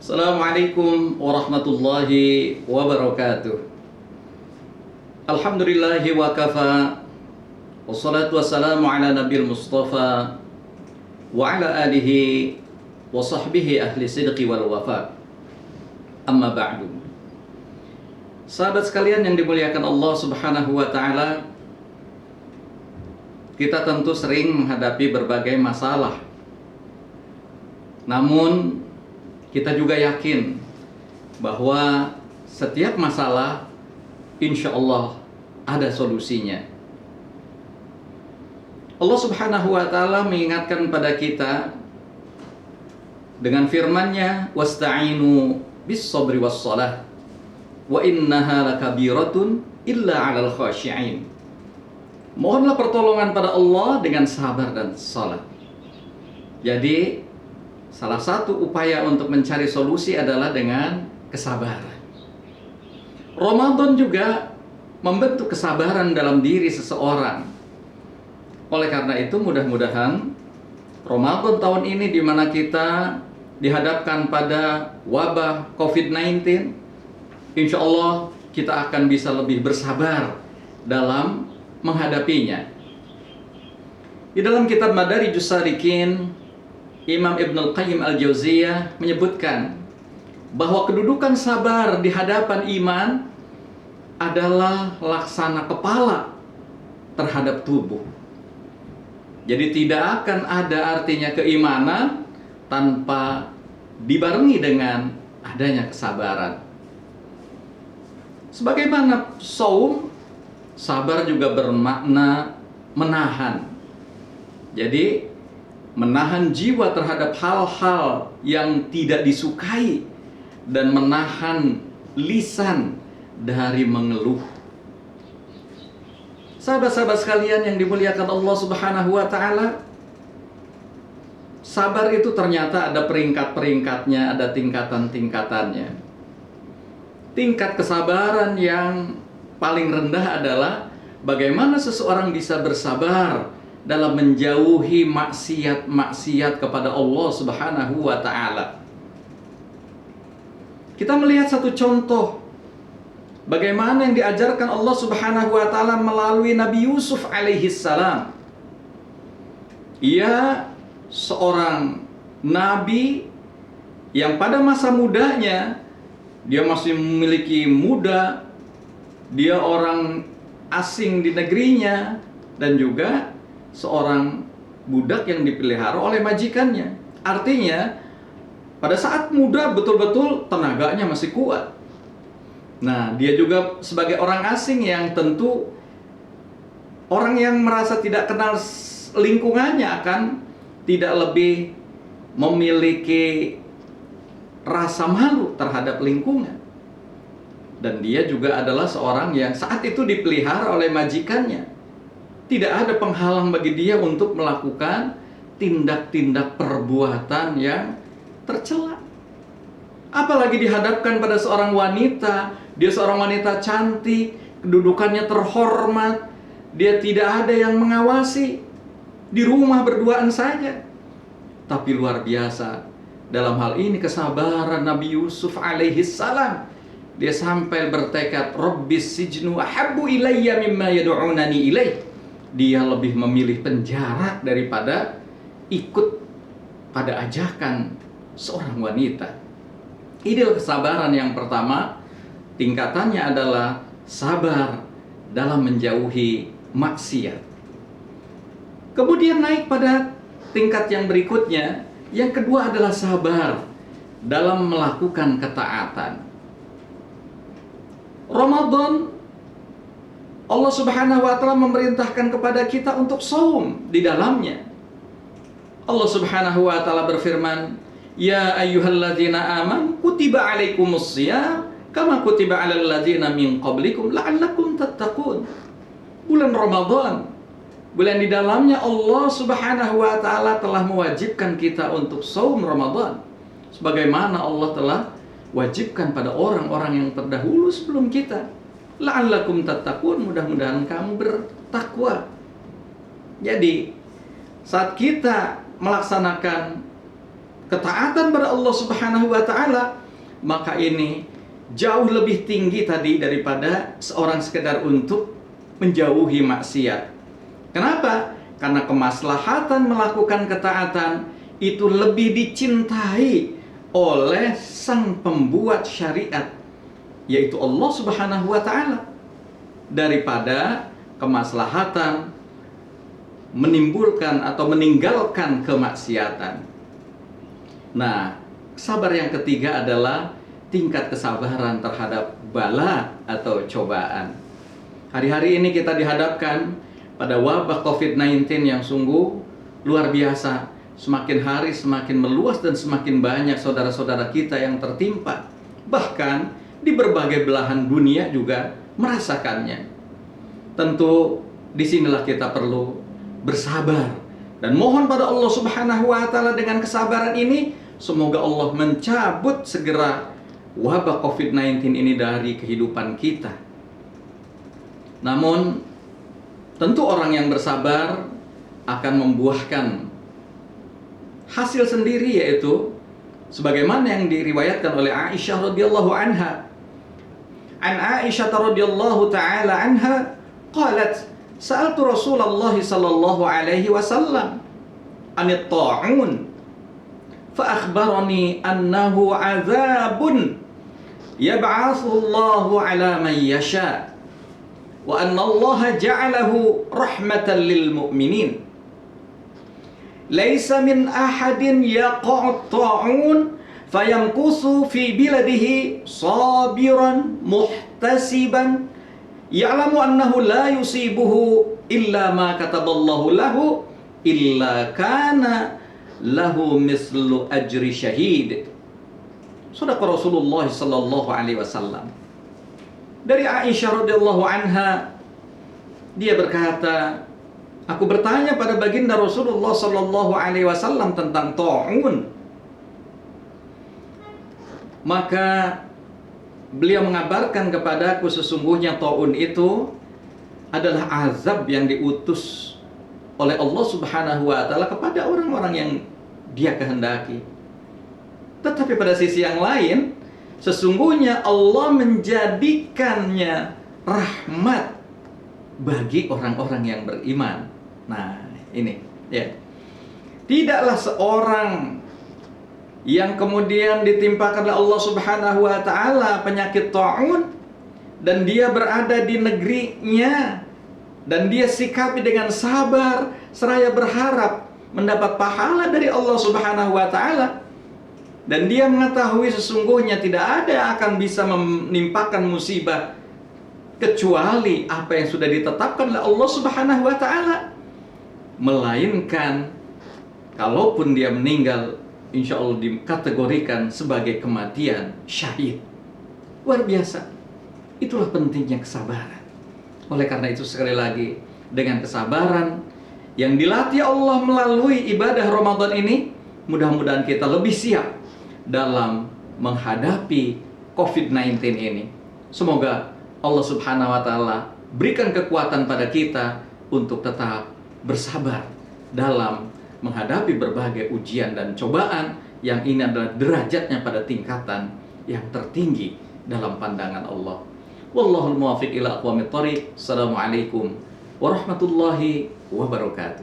Assalamualaikum warahmatullahi wabarakatuh. Alhamdulillahi wa kafa. Wassalatu wassalamu ala nabil mustafa wa ala alihi wa sahbihi ahli sidqi wal wafa. Amma ba'du. Sahabat sekalian yang dimuliakan Allah Subhanahu wa taala, kita tentu sering menghadapi berbagai masalah. Namun kita juga yakin bahwa setiap masalah insya Allah ada solusinya. Allah Subhanahu wa taala mengingatkan pada kita dengan firman-Nya, "Wasta'inu bis-sabri was-shalah wa innaha lakabiratun illa 'alal khashi'in." Mohonlah pertolongan pada Allah dengan sabar dan salat. Jadi salah satu upaya untuk mencari solusi adalah dengan kesabaran. Ramadan juga membentuk kesabaran dalam diri seseorang. Oleh karena itu mudah-mudahan Ramadan tahun ini, di mana kita dihadapkan pada wabah COVID-19, insya Allah kita akan bisa lebih bersabar dalam menghadapinya. Di dalam kitab Madarijus Salikin, Imam Ibn Al-Qayyim Al-Jauziyah menyebutkan bahwa kedudukan sabar di hadapan iman adalah laksana kepala terhadap tubuh. Jadi tidak akan ada artinya keimanan tanpa dibarengi dengan adanya kesabaran. Sebagaimana saum, sabar juga bermakna menahan. Jadi menahan jiwa terhadap hal-hal yang tidak disukai dan menahan lisan dari mengeluh. Sahabat-sahabat sekalian yang dimuliakan Allah Subhanahu wa taala, sabar itu ternyata ada peringkat-peringkatnya, ada tingkatan-tingkatannya. Tingkat kesabaran yang paling rendah adalah bagaimana seseorang bisa bersabar dalam menjauhi maksiat-maksiat kepada Allah Subhanahu wa ta'ala. Kita melihat satu contoh bagaimana yang diajarkan Allah Subhanahu wa ta'ala melalui Nabi Yusuf alaihi salam. Ia seorang nabi yang pada masa mudanya dia masih memiliki muda, dia orang asing di negerinya, dan juga seorang budak yang dipelihara oleh majikannya. Artinya pada saat muda betul-betul tenaganya masih kuat. Nah, dia juga sebagai orang asing yang tentu orang yang merasa tidak kenal lingkungannya akan tidak lebih memiliki rasa malu terhadap lingkungan. Dan dia juga adalah seorang yang saat itu dipelihara oleh majikannya. Tidak ada penghalang bagi dia untuk melakukan tindak-tindak perbuatan yang tercela. Apalagi dihadapkan pada seorang wanita, dia seorang wanita cantik, kedudukannya terhormat, dia tidak ada yang mengawasi, di rumah berduaan saja. Tapi luar biasa, dalam hal ini kesabaran Nabi Yusuf alaihi salam. Dia sampai bertekad, Rabbis sijnu ahabbu ilayya mimma yad'unani ilaih. Dia lebih memilih penjara daripada ikut pada ajakan seorang wanita. Inilah kesabaran yang pertama. Tingkatannya adalah sabar dalam menjauhi maksiat. Kemudian naik pada tingkat yang berikutnya. Yang kedua adalah sabar dalam melakukan ketaatan. Ramadan, Allah Subhanahu wa ta'ala memerintahkan kepada kita untuk saum di dalamnya. Allah Subhanahu wa ta'ala berfirman, "Ya ayyuhalladzina amanu kutiba alaikumus shiyam kama kutiba alal ladzina min qablikum la'allakum tattaqun." Bulan Ramadan, bulan di dalamnya Allah Subhanahu wa ta'ala telah mewajibkan kita untuk saum Ramadan, sebagaimana Allah telah wajibkan pada orang-orang yang terdahulu sebelum kita. La'allakum tattaqun, mudah-mudahan kamu bertakwa. Jadi saat kita melaksanakan ketaatan pada Allah Subhanahu wa taala, maka ini jauh lebih tinggi tadi daripada seorang sekedar untuk menjauhi maksiat. Kenapa? Karena kemaslahatan melakukan ketaatan itu lebih dicintai oleh sang pembuat syariat, yaitu Allah Subhanahu wa taala, daripada kemaslahatan menimbulkan atau meninggalkan kemaksiatan. Nah, sabar yang ketiga adalah tingkat kesabaran terhadap bala atau cobaan. Hari-hari ini kita dihadapkan pada wabah COVID-19 yang sungguh luar biasa. Semakin hari semakin meluas dan semakin banyak saudara-saudara kita yang tertimpa. Bahkan di berbagai belahan dunia juga merasakannya. Tentu disinilah kita perlu bersabar dan mohon pada Allah Subhanahu wa taala dengan kesabaran ini, semoga Allah mencabut segera wabah COVID-19 ini dari kehidupan kita. Namun, tentu orang yang bersabar akan membuahkan hasil sendiri, yaitu sebagaimana yang diriwayatkan oleh Aisyah radhiyallahu anha. An Aisyah radhiyallahu taala anha qalat, sa'altu Rasulullah sallallahu alaihi wasallam anit ta'un fa akhbarani annahu 'adzabun yab'athu Allahu 'ala man yasha' wa anna Allah ja'alahu rahmatan lil mu'minin. Laisa min ahadin yaqa'u ta'un fayamkusu fi biladihi sabiran muhtasiban ya'lamu annahu la yusibuhu illa ma kataballahu lahu illa kana lahu mislu ajri syahid. Shadaqa Rasulullah sallallahu alaihi wasallam. Dari Aisyah radhiyallahu anha, dia berkata, aku bertanya pada baginda Rasulullah sallallahu alaihi wasallam tentang ta'un. Maka beliau mengabarkan kepadaku sesungguhnya ta'un itu adalah azab yang diutus oleh Allah Subhanahu wa taala kepada orang-orang yang Dia kehendaki. Tetapi pada sisi yang lain, sesungguhnya Allah menjadikannya rahmat bagi orang-orang yang beriman. Nah, ini ya. Tidaklah seorang yang kemudian ditimpakan oleh Allah Subhanahu wa taala penyakit ta'un dan dia berada di negerinya dan dia sikapi dengan sabar seraya berharap mendapat pahala dari Allah Subhanahu wa taala, dan dia mengetahui sesungguhnya tidak ada yang akan bisa menimpakan musibah kecuali apa yang sudah ditetapkan oleh Allah Subhanahu wa taala, melainkan kalaupun dia meninggal, insya Allah dikategorikan sebagai kematian syahid. Luar biasa. Itulah pentingnya kesabaran. Oleh karena itu sekali lagi, dengan kesabaran yang dilatih Allah melalui ibadah Ramadan ini, mudah-mudahan kita lebih siap dalam menghadapi COVID-19 ini. Semoga Allah Subhanahu wa taala berikan kekuatan pada kita untuk tetap bersabar dalam menghadapi berbagai ujian dan cobaan yang ini adalah derajatnya pada tingkatan yang tertinggi dalam pandangan Allah. Wallahul muwaffiq ila aqwamit thoriq. Assalamualaikum warahmatullahi wabarakatuh.